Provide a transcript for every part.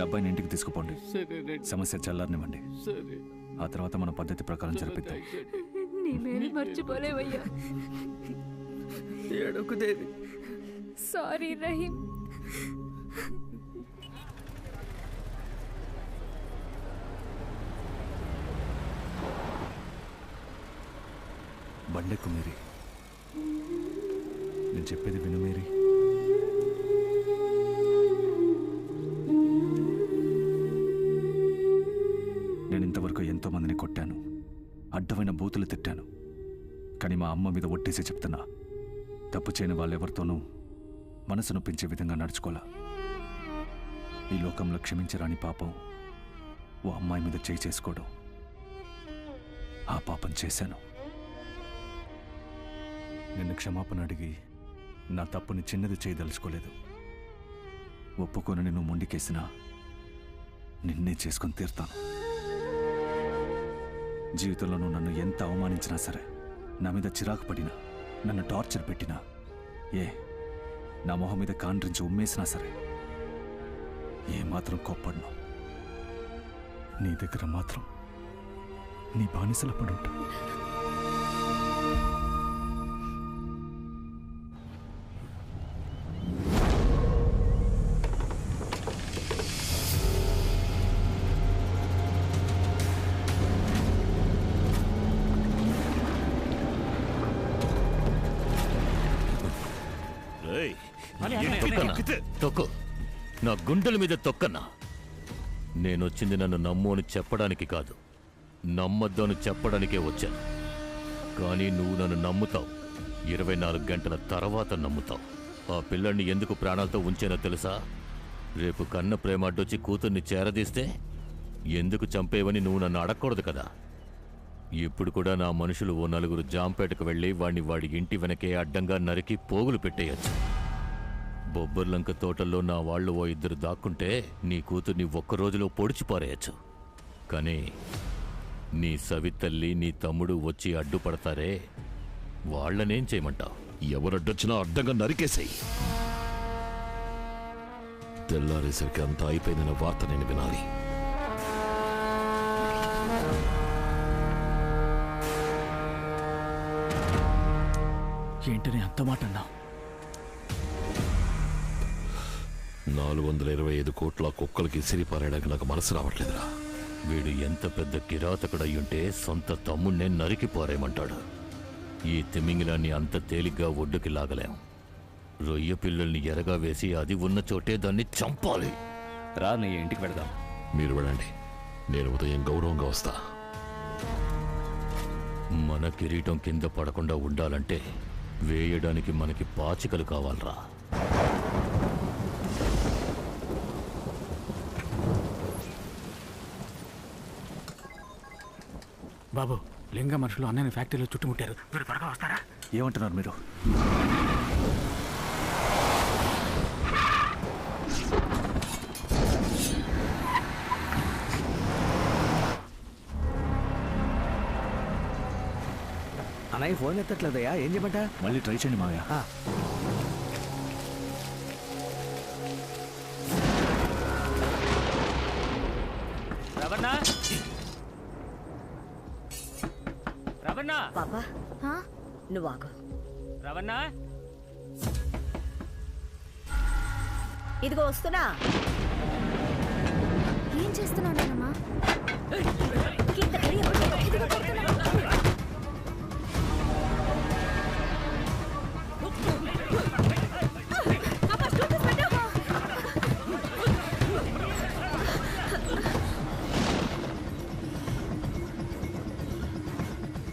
మీరు అబ్బాయిని ఇంటికి తీసుకుపోండి. సమస్య చల్లారనివ్వండి. ఆ తర్వాత మన పద్ధతి ప్రకారం జరిపిద్దాం. నీ మేలు మర్చిపోలేవయ్యా. సారీ రహీం. బండెక్కు మేరీ. నేను చెప్పేది విను మేరీ. నేను ఇంతవరకు ఎంతో మందిని కొట్టాను, అడ్డమైన బూతులు తిట్టాను. కానీ మా అమ్మ మీద ఒట్టేసి చెప్తున్నా, తప్పు చేయని వాళ్ళెవరితోనూ మనసు నొప్పించే విధంగా నడుచుకోలా. ఈ లోకంలో క్షమించరాని పాపం ఓ అమ్మాయి మీద చేయి చేసుకోవడం. ఆ పాపం చేశాను. నిన్ను క్షమాపణ అడిగి నా తప్పుని చిన్నది చేయదలుచుకోలేదు. ఒప్పుకొని నిన్ను మొండికేసినా నిన్నే చేసుకొని తీరుతాను. జీవితంలో నువ్వు నన్ను ఎంత అవమానించినా సరే, నా మీద చిరాకు పడినా, నన్ను టార్చర్ పెట్టినా, నా మొహం మీద కాండ్రించి ఉమ్మేసినా సరే, ఏమాత్రం కోప్పడను. నీ దగ్గర మాత్రం నీ బానిసల పడి ఉంటా. తొక్కు, నా గుండెల మీద తొక్కన్నా. నేనొచ్చింది నన్ను నమ్ము అని చెప్పడానికి కాదు, నమ్మద్దు అని చెప్పడానికే వచ్చాను. కానీ నువ్వు నన్ను నమ్ముతావు, 24 గంటల తర్వాత నమ్ముతావు. ఆ పిల్లల్ని ఎందుకు ప్రాణాలతో ఉంచానో తెలుసా? రేపు కన్న ప్రేమాడ్డొచ్చి కూతుర్ని చేరదీస్తే ఎందుకు చంపేవని నువ్వు నన్ను అడగకూడదు కదా. ఇప్పుడు కూడా నా మనుషులు ఓ 4 జాంపేటకు వెళ్ళి వాడి ఇంటి వెనకే అడ్డంగా నరికి పోగులు పెట్టేయచ్చు. బొబ్బర్లంక తోటల్లో నా వాళ్ళు ఓ 2 దాక్కుంటే నీ కూతుర్ని ఒక్క రోజులో పొడిచిపారేయచ్చు. కానీ నీ సవితల్లి, నీ తమ్ముడు వచ్చి అడ్డుపడతారే, వాళ్ళనేం చేయమంటావు? ఎవరడ్డొచ్చినా అడ్డంగా నరికేసాయి. తెల్లారేసరికి అంతా అయిపోయిందన్న వార్త నేను వినాలి. ఏంటని అంత మాట అన్నా? 425 కోట్ల కుక్కలకి సిరిపారేయడానికి నాకు మనసు రావట్లేదురా. వీడు ఎంత పెద్ద కిరాతకుడయ్యుంటే సొంత తమ్ముణ్ణే నరికి పారేయమంటాడు. ఈ తిమింగిలాన్ని అంత తేలిగ్గా ఒడ్డుకి లాగలేం. రొయ్య పిల్లల్ని ఎరగా వేసి అది ఉన్న చోటే దాన్ని చంపాలి. రా, నీ ఇంటికి వెళదాం. మీరు వెళ్ళండి, నేను ఉదయం గౌరవంగా వస్తా. మన కిరీటం కింద పడకుండా ఉండాలంటే వేయడానికి మనకి పాచికలు కావాలరా. బాబు, లింగ మనుషులు అన్నయ్య ఫ్యాక్టరీలో చుట్టుముట్టారు. మీరు త్వరగా వస్తారా? ఏమంటున్నారు మీరు? అన్నయ్య ఫోన్ ఎత్తట్లేదయ్యా, ఏం చెప్పంట? మళ్ళీ ట్రై చేయండి మావయ్య. రవణ పాపా, నువ్వు ఆగు. రవణ, ఇదిగో వస్తున్నా. ఏం చేస్తున్నావు నాన్నమ్మా?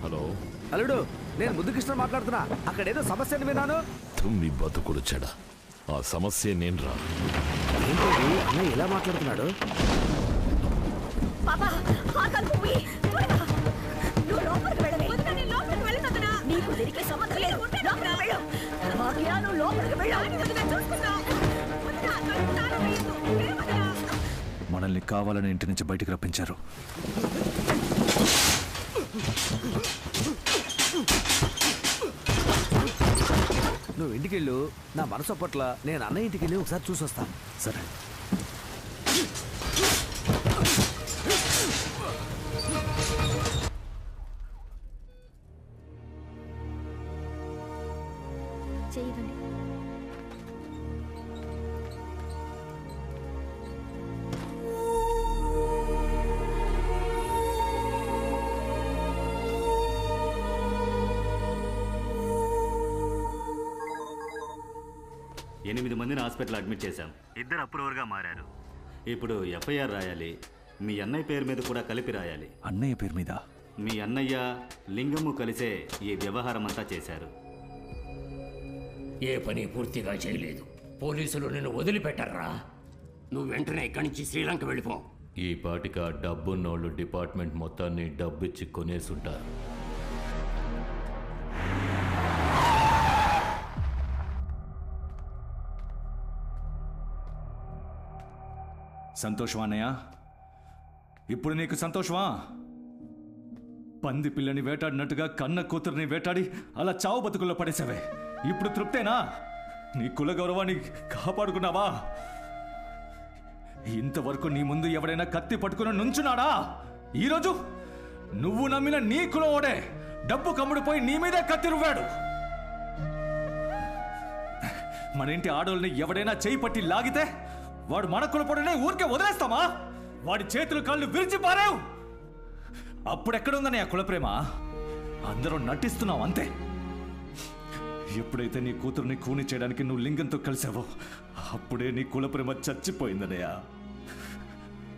హలో అల్లుడు, నేను ముద్దుకృష్ణ మాట్లాడుతున్నా. అక్కడేదో సమస్యని విన్నాను. తుమ్మి బతుకుడు చెడ, ఆ సమస్య నేను రా. అన్నయ్య ఇలా మాట్లాడుతున్నాడు. నీకు తిరిగి సంబంధం లేదు. మనల్ని కావాలని ఇంటి నుంచి బయటికి రప్పించారు. నువ్వు ఇంటికెళ్ళు, నా మనసు పట్ల నేను అన్నయ్య ఇంటికి వెళ్ళి ఒకసారి చూసొస్తాను. సరే. 8 మందిని హాస్పిటల్ అడ్మిట్ చేశాం. 2 అప్రూవర్గా మారారు. ఇప్పుడు ఎఫ్ఐఆర్ రాయాలి. మీ అన్నయ్య పేరు మీద కూడా కలిపి రాయాలి. అన్నయ్య పేరు మీద? మీ అన్నయ్య లింగము కలిసే ఈ వ్యవహారం అంతా చేశారు. ఏ పని పూర్తిగా చేయలేదు. పోలీసులు నిన్ను వదిలిపెట్టర్రా. నువ్వు వెంటనే ఇక్కడి నుంచి శ్రీలంక వెళ్ళిపో. ఈ పాటికి ఆ డబ్బున్నోళ్ళు డిపార్ట్మెంట్ మొత్తాన్ని డబ్బిచ్చి కొనేసుంటారు. సంతోషమా అన్నయ్య? ఇప్పుడు నీకు సంతోషమా? పంది పిల్లని వేటాడినట్టుగా కన్న కూతుర్ని వేటాడి అలా చావు బతుకుల్లో పడేసావే. ఇప్పుడు తృప్తేనా? నీ కుల గౌరవాన్ని కాపాడుకున్నావా? ఇంతవరకు నీ ముందు ఎవడైనా కత్తి పట్టుకుని నుంచున్నాడా? ఈరోజు నువ్వు నమ్మిన నీ కులవాడే డబ్బు కమ్ముడిపోయి నీ మీదే కత్తి రువ్వాడు. మన ఇంటి ఆడోళ్ళని ఎవడైనా చేయి పట్టి లాగితే వాడు మన కులపొడనే ఊరికే వదిలేస్తామా? వాడి చేతులు కాళ్ళు విరిచి పారావు. అప్పుడెక్కడుందని ఆ కులప్రేమ? అందరూ నటిస్తున్నావు అంతే. ఎప్పుడైతే నీ కూతుర్ని కూని చేయడానికి నువ్వు లింగంతో కలిసావో అప్పుడే నీ కులప్రేమ చచ్చిపోయిందనయ్యా.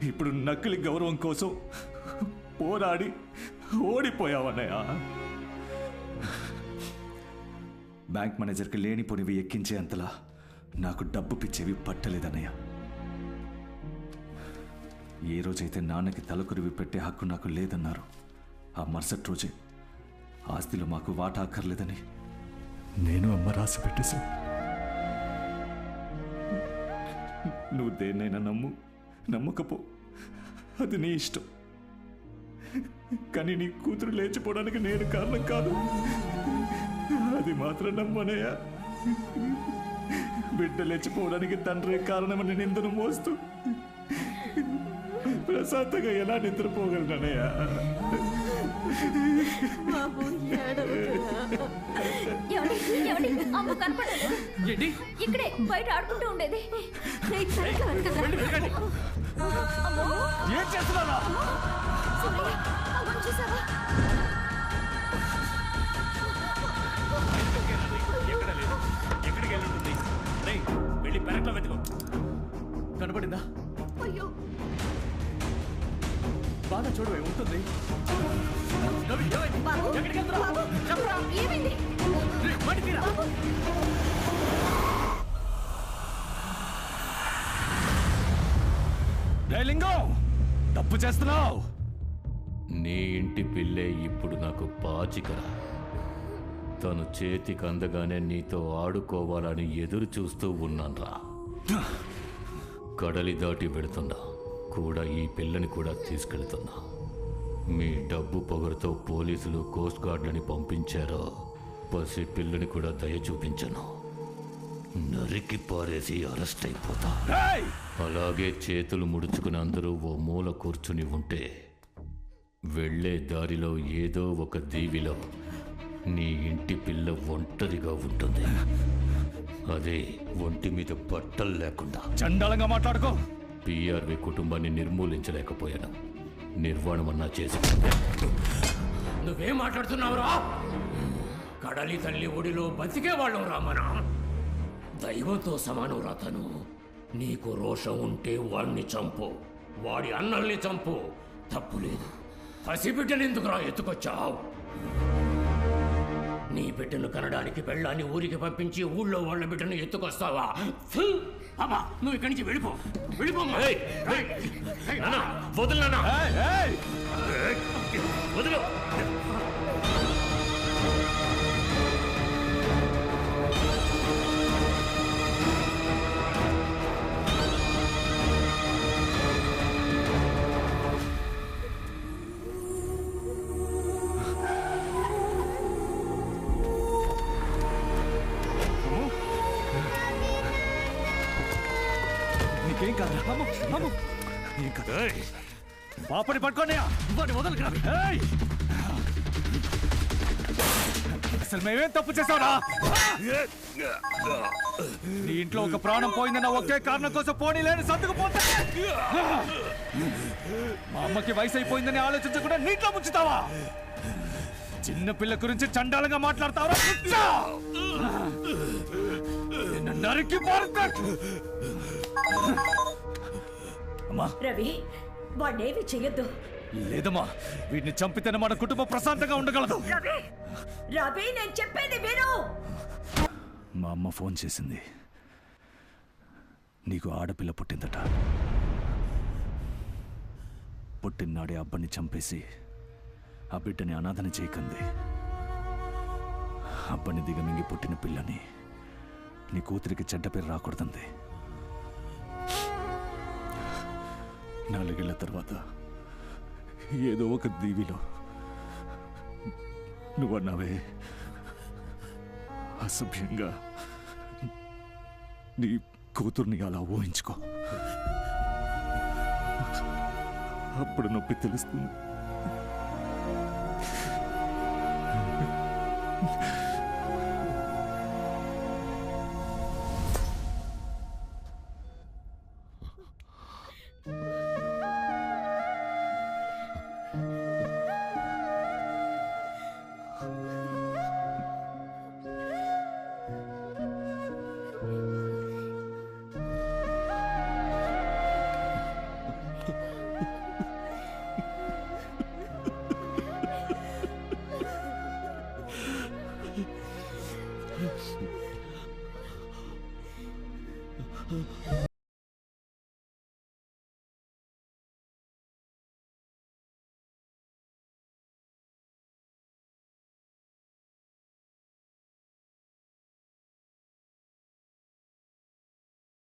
ఇప్పుడు నకిలీ గౌరవం కోసం పోరాడి ఓడిపోయావన్నయ్యా. బ్యాంక్ మేనేజర్కి లేనిపోనివి ఎక్కించే అంతలా నాకు డబ్బు పిచ్చేవి పట్టలేదన్నయ్య. ఏ రోజైతే నాన్నకి తలకురివి పెట్టే హక్కు నాకు లేదన్నారు, ఆ మరుసటి రోజే ఆస్తిలో మాకు వాటా అక్కర్లేదని నేను అమ్మ రాసి పెట్టేశాను. నువ్వు దేన్నైనా నమ్మకపో, అది నీ ఇష్టం. కానీ నీ కూతురు లేచిపోవడానికి నేను కారణం కాదు, అది మాత్రం నమ్మనయ్యా. బిడ్డ లేచిపోవడానికి తండ్రి కారణమని నిందను మోస్తూ ప్రశాంతంగా ఎలా నిద్రపోగలనయ్యా? ఇక్కడే బయట ఆడుకుంటూ ఉండేది. ఏం చేస్తున్నారా? చూసావా? ఎక్కడికి వెళ్ళుంటుంది? వెళ్ళి పెరట్లో వెతుకో. కనపడిందా? అయ్యో, బాగా చూడు, ఉంటుంది. ఏమైంది? లింగం, తప్పు చేస్తున్నావు. నీ ఇంటి పిల్లే ఇప్పుడు నాకు పాచికరా. తను చేతికి అందగానే నీతో ఆడుకోవాలని ఎదురు చూస్తూ ఉన్నాన్రా. కడలి దాటి వెళుతున్నా కూడా ఈ పిల్లని కూడా తీసుకెళ్తున్నా. మీ డబ్బు పొగరుతో పోలీసులు కోస్ట్ గార్డులని పంపించారో పసి పిల్లని కూడా దయ చూపించను. నరికి పారేసి అరెస్ట్ అయిపోతా. అలాగే చేతులు ముడుచుకుని అందరూ ఓ మూల కూర్చుని ఉంటే వెళ్ళే దారిలో ఏదో ఒక దీవిలో నీ ఇంటి పిల్ల ఒంటరిగా ఉంటుంది. అదే ఒంటి మీద బట్టలు లేకుండా. చండాలంగా మాట్లాడుకో. పిఆర్వి కుటుంబాన్ని నిర్మూలించలేకపోయాను, నిర్వాణమన్నా చేసి. నువ్వేం మాట్లాడుతున్నావురా? కడలి తల్లి ఒడిలో బతికే వాళ్ళం రామనా. దైవంతో సమానం రా తను. నీకు రోషం ఉంటే వాడిని చంపు, వాడి అన్నల్ని చంపు, తప్పులేదు. పసిబిడ్డను ఎందుకురా ఎత్తుకొచ్చావు? నీ బిడ్డను కనడానికి పెళ్ళాన్ని ఊరికి పంపించి ఊళ్ళో వాళ్ళ బిడ్డను ఎత్తుకొస్తావా? అమ్మా, నువ్వు ఇక్కడి నుంచి వెళ్ళిపో. వదలనా? వదిలో. నీకేం కాదు. ఏం కాదు. పాపని పట్టుకోండి. ఇవ్వండి, వదలకరా. అసలు మేమేం తప్పు చేసావురా? నీ ఇంట్లో ఒక ప్రాణం పోయిందన్న ఒకే కారణం కోసం పోనీ లేని సర్దుకుపోతే మా అమ్మకి వయసు అయిపోయిందని ఆలోచించకుండా నీట్లో ముంచుతావా? చిన్న పిల్ల గురించి చండాలంగా మాట్లాడతావరా? నిన్ను నరికి పారుతా. అమ్మా రవి వాడినేమి చెయ్యొద్దు. లేదమ్మా, వీడిని చంపితేనే మన కుటుంబం ప్రశాంతంగా ఉండగలదు. రవి నేను చెప్పేది విను. మా అమ్మ ఫోన్ చేసింది. నీకు ఆడపిల్ల పుట్టిందట. పుట్టినాడే అబ్బని చంపేసి ఆ బిడ్డని అనాథని చేయకంది. అబ్బని దిగమింగి పుట్టిన పిల్లని నీ కూతురికి చెడ్డ పేరు రాకూడదంది. 4 ఏళ్ల తర్వాత ఏదో ఒక దీవిలో నువ్వన్నావే, అసభ్యంగా నీ కూతుర్ని అలా ఊహించుకో, అప్పుడు నొప్పి తెలుస్తుంది.